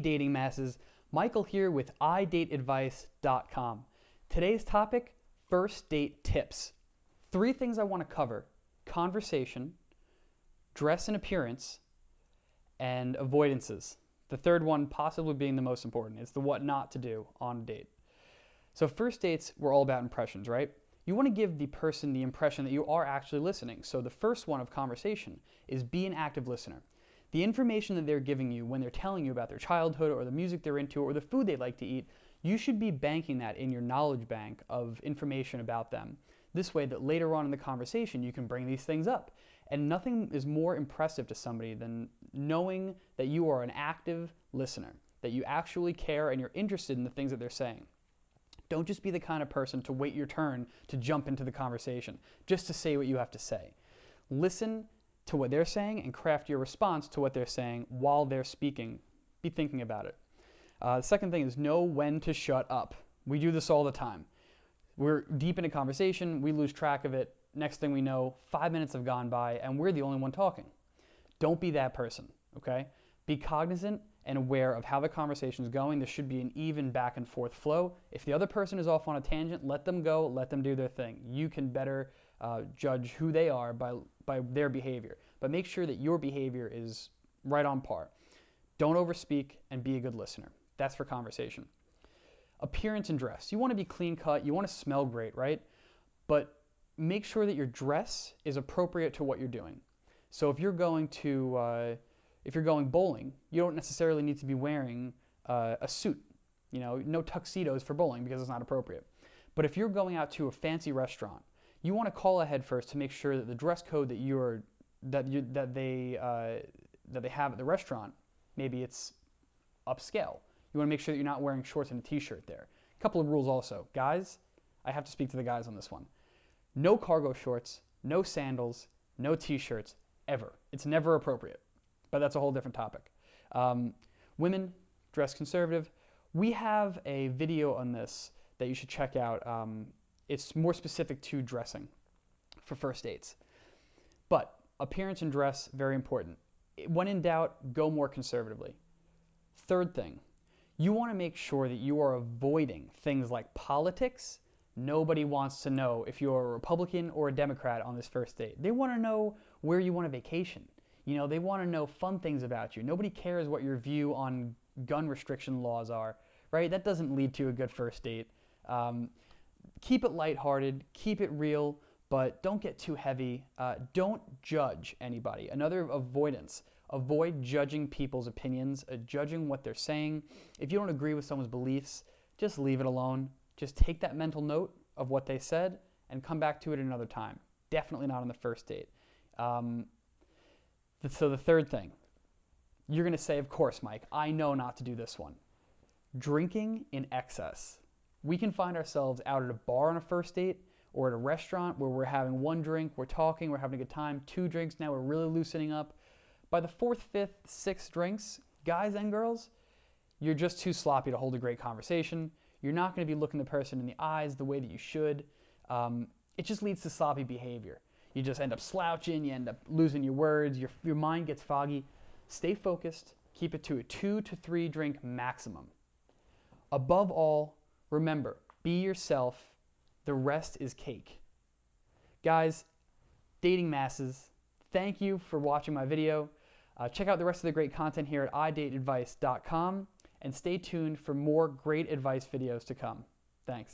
dating masses, Michael here with idateadvice.com. Today's topic, first date tips. 3 things I want to cover: conversation, dress and appearance, and avoidances. The third one possibly being the most important. It's the what not to do on a date. So first dates, we're all about impressions, right? You want to give the person the impression that you are actually listening. So the first one of conversation is be an active listener. The information that they're giving you when they're telling you about their childhood or the music they're into or the food they like to eat, you should be banking that in your knowledge bank of information about them. This way that later on in the conversation you can bring these things up. And nothing is more impressive to somebody than knowing that you are an active listener, that you actually care and you're interested in the things that they're saying. Don't just be the kind of person to wait your turn to jump into the conversation, just to say what you have to say. Listen to what they're saying and craft your response to what they're saying while they're speaking. Be thinking about it. The second thing is know when to shut up. We do this all the time. We're deep in a conversation, we lose track of it. Next thing we know, 5 minutes have gone by and we're the only one talking. Don't be that person, okay? Be cognizant and aware of how the conversation is going. There should be an even back and forth flow. If the other person is off on a tangent, let them go, let them do their thing. You can better judge who they are by their behavior. But make sure that your behavior is right on par. Don't overspeak and be a good listener. That's for conversation. Appearance and dress. You want to be clean cut, you want to smell great, right? But make sure that your dress is appropriate to what you're doing. So if you're going bowling, you don't necessarily need to be wearing a suit. You know, no tuxedos for bowling because it's not appropriate. But if you're going out to a fancy restaurant, you want to call ahead first to make sure that the dress code that they have at the restaurant, maybe it's upscale. You want to make sure that you're not wearing shorts and a t-shirt there. A couple of rules also. Guys, I have to speak to the guys on this one. No cargo shorts, no sandals, no t-shirts, ever. It's never appropriate. But that's a whole different topic. Women, dress conservative. We have a video on this that you should check out. It's more specific to dressing for first dates. But appearance and dress, very important. When in doubt, go more conservatively. Third thing, you want to make sure that you are avoiding things like politics. Nobody wants to know if you're a Republican or a Democrat on this first date. They want to know where you want to vacation. You know, they want to know fun things about you. Nobody cares what your view on gun restriction laws are, right? That doesn't lead to a good first date. Keep it lighthearted, keep it real, but don't get too heavy. Don't judge anybody. Another avoidance. Avoid judging people's opinions, judging what they're saying. If you don't agree with someone's beliefs, just leave it alone. Just take that mental note of what they said and come back to it another time. Definitely not on the first date. So the third thing, you're going to say, of course, Mike, I know not to do this one. Drinking in excess. We can find ourselves out at a bar on a first date or at a restaurant where we're having 1 drink, we're talking, we're having a good time, 2 drinks, now we're really loosening up. By the 4th, 5th, 6th drinks, guys and girls, you're just too sloppy to hold a great conversation. You're not going to be looking the person in the eyes the way that you should. It just leads to sloppy behavior. You just end up slouching, you end up losing your words, your mind gets foggy. Stay focused, keep it to a 2 to 3 drink maximum. Above all, remember, be yourself, the rest is cake. Guys, dating masses, thank you for watching my video. Check out the rest of the great content here at idateadvice.com and stay tuned for more great advice videos to come. Thanks.